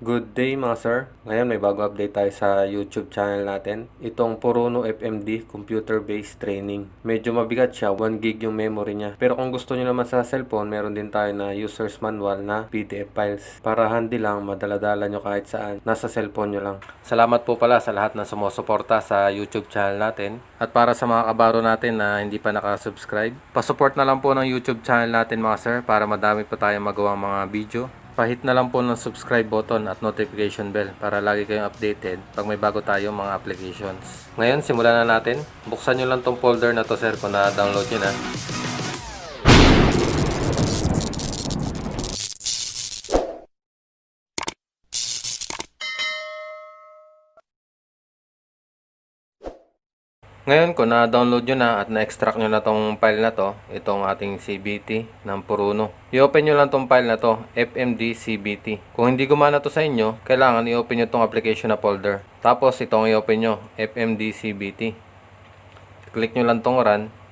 Good day mga sir. Ngayon may bago update tayo sa YouTube channel natin. Itong Puruno FMD Computer-Based Training. Medyo mabigat siya, 1 gig yung memory niya. Pero kung gusto niyo naman sa cellphone, meron din tayo na user's manual na PDF files. Para handy lang, madaladala nyo kahit saan. Nasa cellphone nyo lang. Salamat po pala sa lahat na sumusuporta sa YouTube channel natin. At para sa mga kabaro natin na hindi pa nakasubscribe, pasupport na lang po ng YouTube channel natin mga sir para madami pa tayong magawang mga video. Pahit na lang po ng subscribe button at notification bell para lagi kayong updated pag may bago tayong mga applications. Ngayon, simulan na natin. Buksan nyo lang tong folder na to sir kung na-download nyo na. Ngayon, kung na-download nyo na at na-extract nyo na tong file na to, itong ating CBT ng Puruno. I-open nyo lang tong file na to, FMD CBT. Kung hindi gumana to sa inyo, kailangan i-open nyo tong application na folder. Tapos, itong i-open nyo, FMD CBT. Click nyo lang tong run.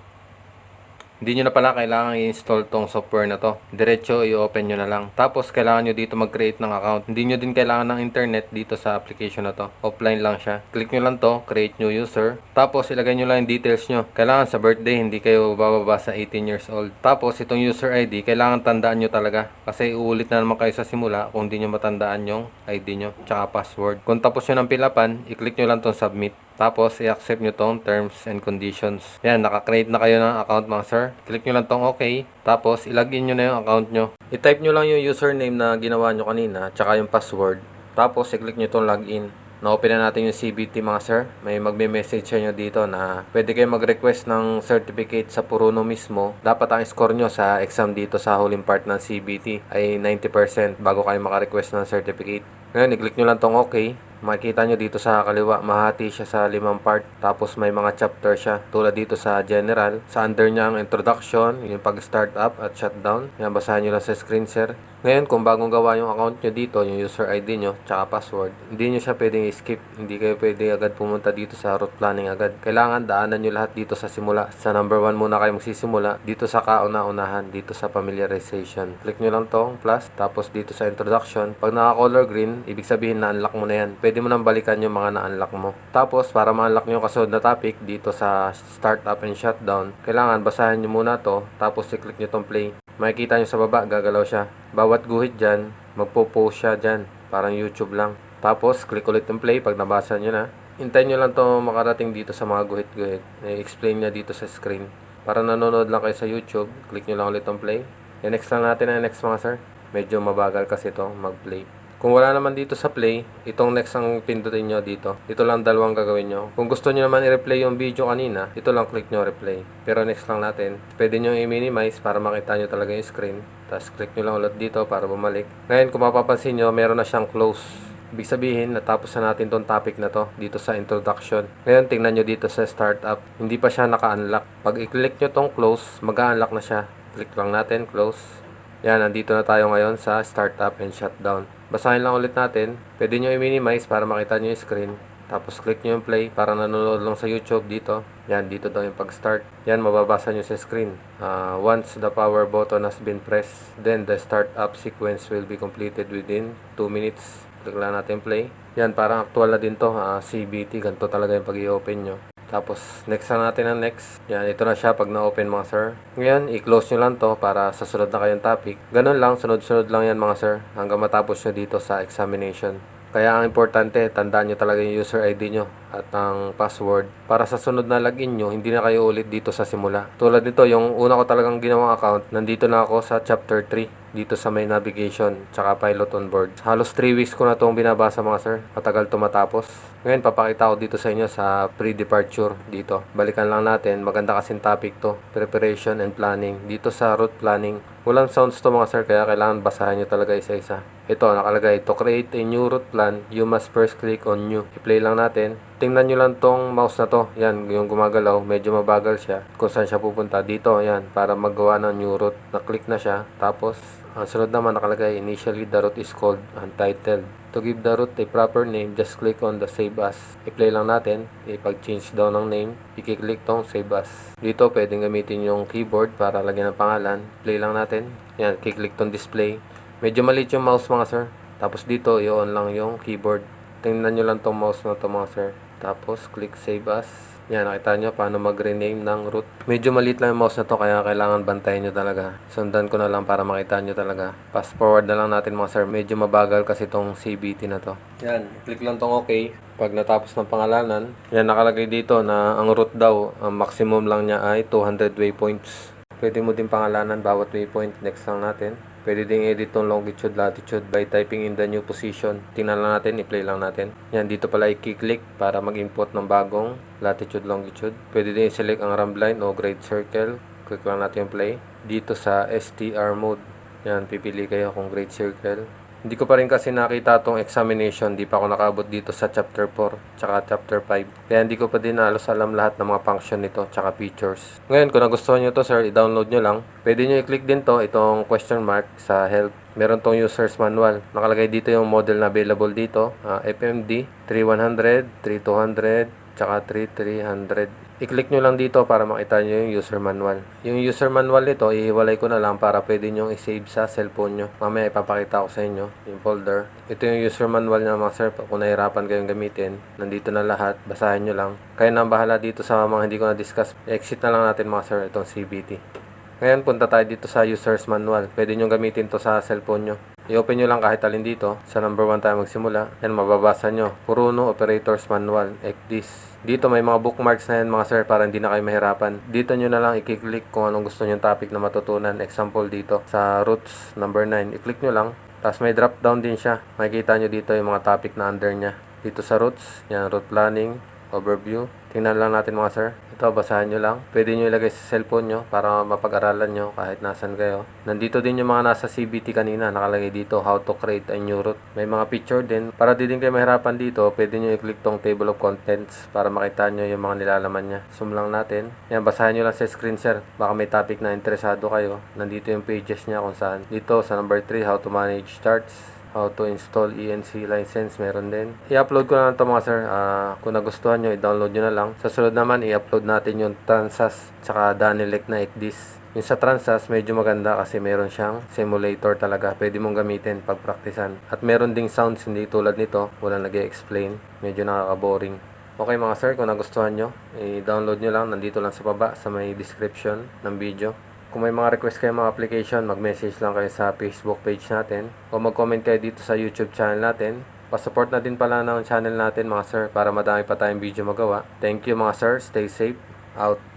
Hindi nyo na pala kailangan i-install tong software na to. Diretso i-open nyo na lang. Tapos kailangan nyo dito mag-create ng account. Hindi nyo din kailangan ng internet dito sa application na to. Offline lang siya. Click nyo lang to, create new user. Tapos ilagay nyo lang yung details nyo. Kailangan sa birthday, hindi kayo bababa sa 18 years old. Tapos itong user ID, kailangan tandaan nyo talaga. Kasi uulit na naman kayo sa simula kung hindi nyo matandaan yung ID nyo. Tsaka password. Kung tapos nyo ng pilapan, i-click nyo lang tong submit. Tapos, i-accept nyo tong terms and conditions. Yan, naka-create na kayo ng account mga sir. Click nyo lang tong OK. Tapos, i-login nyo na yung account nyo. I-type nyo lang yung username na ginawa nyo kanina, tsaka yung password. Tapos, i-click nyo tong login. Na-open na natin yung CBT mga sir. May magme-message sa inyo dito na pwede kayo mag-request ng certificate sa Puruno mismo. Dapat ang score nyo sa exam dito sa huling part ng CBT ay 90% bago kayo maka-request ng certificate. Ngayon, i-click nyo lang tong OK. Makikita nyo dito sa kaliwa, mahati siya sa 5 part. Tapos may mga chapter siya. Tulad dito sa general. Sa under niya ang introduction, yung pag-start up at shutdown. Yan, basahin nyo lang sa screen share. Ngayon, kung bagong gawa yung account nyo dito, yung user ID nyo, tsaka password, hindi nyo siya pwedeng i-skip. Hindi kayo pwede agad pumunta dito sa route planning agad. Kailangan daanan nyo lahat dito sa simula. Sa number 1 muna kayo magsisimula. Dito sa kauna-unahan, dito sa familiarization. Click nyo lang tong plus, tapos dito sa introduction. Pag naka-color green, ibig sabihin na-unlock mo na yan. Pwede mo nang balikan yung mga na-unlock mo. Tapos, para ma-unlock nyo yung kasunod na topic, dito sa startup and shutdown, kailangan basahin nyo muna to, tapos i-click nyo tong play. Makikita nyo sa baba, gagalaw siya. Bawat guhit dyan, magpo-post siya dyan. Parang YouTube lang. Tapos, click ulit yung play pag nabasa nyo na. Hintayin nyo lang to makarating dito sa mga guhit-guhit. I-explain niya dito sa screen. Para nanonood lang kayo sa YouTube, click nyo lang ulit yung play. I-next lang natin ang next mga sir. Medyo mabagal kasi to mag-play. Kung wala naman dito sa play, itong next ang pindutin nyo dito. Ito lang dalawang gagawin nyo. Kung gusto nyo naman i-replay yung video kanina, ito lang click nyo replay. Pero next lang natin. Pwede nyo i-minimize para makita nyo talaga yung screen. Tapos click nyo lang ulit dito para bumalik. Ngayon kung mapapansin nyo, meron na siyang close. Ibig sabihin, natapos na natin tong topic na to dito sa introduction. Ngayon, tingnan nyo dito sa startup. Hindi pa siya naka-unlock. Pag i-click nyo tong close, mag-unlock na siya. Click lang natin, close. Yan, nandito na tayo ngayon sa startup and shutdown. Basahin lang ulit natin. Pwede nyo i-minimize para makita nyo yung screen. Tapos click nyo yung play para nanonood lang sa YouTube dito. Yan, dito daw yung pag-start. Yan, mababasa nyo sa screen. Once the power button has been pressed, then the startup sequence will be completed within 2 minutes. Click lang natin play. Yan, parang actual na din to. CBT, ganito talaga yung pag-i-open nyo. Tapos, next na natin ang next. Yan, ito na siya pag na-open mga sir. Ngayon, i-close nyo lang to para sa sunod na kayong topic. Ganun lang, sunod-sunod lang yan mga sir. Hanggang matapos nyo dito sa examination. Kaya ang importante, tandaan nyo talaga yung user ID nyo at ang password. Para sa sunod na login nyo, hindi na kayo ulit dito sa simula. Tulad nito, yung una ko talagang ginawang account, nandito na ako sa chapter 3. Dito sa may navigation, tsaka pilot on board. Halos 3 weeks ko na itong binabasa mga sir. Matagal to matapos. Ngayon, papakita ko dito sa inyo sa pre-departure dito. Balikan lang natin. Maganda kasing topic to. Preparation and planning. Dito sa route planning. Walang sounds to mga sir, kaya kailangan basahin nyo talaga isa-isa. Ito, nakalagay. To create a new route plan, you must first click on new. I-play lang natin. Tingnan nyo lang tong mouse na to. Yan, yung gumagalaw. Medyo mabagal siya. Kung saan siya pupunta. Dito, yan. Para magawa ng new route. Na-click na siya. Tapos, ang sunod naman nakalagay, initially the route is called untitled. To give the route a proper name, just click on the save as. I-play lang natin. Ipag-change daw ng name, i-click tong save as. Dito pwedeng gamitin yung keyboard para lagyan ng pangalan. Play lang natin. Yan, i-click tong display. Medyo maliit yung mouse mga sir. Tapos dito, i-on lang yung keyboard. Tingnan nyo lang tong mouse na to mga sir. Tapos, click save as. Yan, nakita nyo paano mag-rename ng root. Medyo maliit lang yung mouse na to, kaya kailangan bantayan nyo talaga. Sundan ko na lang para makita nyo talaga. Fast forward na lang natin mga sir. Medyo mabagal kasi tong CBT na to. Yan, click lang tong OK. Pag natapos ng pangalanan, yan nakalagay dito na ang root daw, ang maximum lang niya ay 200 waypoints. Pwede mo din pangalanan bawat waypoint. Next lang natin. Pwede din edit tong longitude, latitude by typing in the new position. Tingnan lang natin, i-play lang natin. Yan, dito pala i-click para mag-input ng bagong latitude, longitude. Pwede din i-select ang rambline o grade circle. Click lang natin yung play. Dito sa STR mode, yan, pipili kayo kung grade circle. Hindi ko pa rin kasi nakita tong examination. Di pa ako nakabot dito sa chapter 4 tsaka chapter 5. Kaya hindi ko pa din halos alam lahat ng mga function nito tsaka features. Ngayon, kung nagustuhan nyo to sir, i-download nyo lang. Pwede nyo i-click din to, itong question mark sa help. Meron tong user's manual. Nakalagay dito yung model na available dito. FMD 3100, 3200, tsaka 3300. I-click nyo lang dito para makita nyo yung user manual. Yung user manual nito, ihiwalay ko na lang para pwede nyo i-save sa cellphone nyo. Mamaya ipapakita ko sa inyo yung folder. Ito yung user manual niya mga sir. Kung nahirapan kayong gamitin, nandito na lahat. Basahin nyo lang. Kayo na bahala dito sa mga hindi ko na-discuss. I-exit na lang natin mga sir itong CBT. Ngayon, punta tayo dito sa user's manual. Pwede nyo gamitin to sa cellphone nyo. I-open nyo lang kahit alin dito. Sa number 1 tayo magsimula. Yan, mababasa nyo. Puruno Operators Manual. ECDIS. Dito may mga bookmarks na yan mga sir para hindi na kayo mahirapan. Dito nyo na lang i-click kung anong gusto nyo topic na matutunan. Example dito sa roots number 9. I-click nyo lang. Tapos may drop down din siya. Makikita nyo dito yung mga topic na under nya. Dito sa roots. Yan, root planning. Overview. Tingnan lang natin mga sir. Ito, basahan nyo lang. Pwede nyo ilagay sa cellphone nyo para mapag-aralan nyo kahit nasan kayo. Nandito din yung mga nasa CBT kanina. Nakalagay dito, how to create a new root. May mga picture din. Para di din kayo mahirapan dito, pwede nyo i-click tong table of contents para makita nyo yung mga nilalaman nya. Zoom lang natin. Yan, basahan nyo lang sa screen sir. Baka may topic na interesado kayo. Nandito yung pages nya kung saan. Dito sa number 3, how to manage charts. How to install ENC license, meron din. I-upload ko na lang ito mga sir. Kung nagustuhan nyo, i-download nyo na lang. Sa sunod naman, i-upload natin yung Transas tsaka Danilec na ECDIS. Yung sa Transas, medyo maganda kasi meron siyang simulator talaga. Pwede mong gamitin pag praktisan. At meron ding sounds, hindi tulad nito. Walang nag-explain. Medyo nakaka-boring. Okay mga sir, kung nagustuhan nyo, i-download nyo lang. Nandito lang sa baba sa may description ng video. Kung may mga request kayo mga application, mag-message lang kayo sa Facebook page natin o mag-comment kayo dito sa YouTube channel natin. Pa-support na din pala ng channel natin mga sir para madami pa tayong video magawa. Thank you mga sir. Stay safe. Out.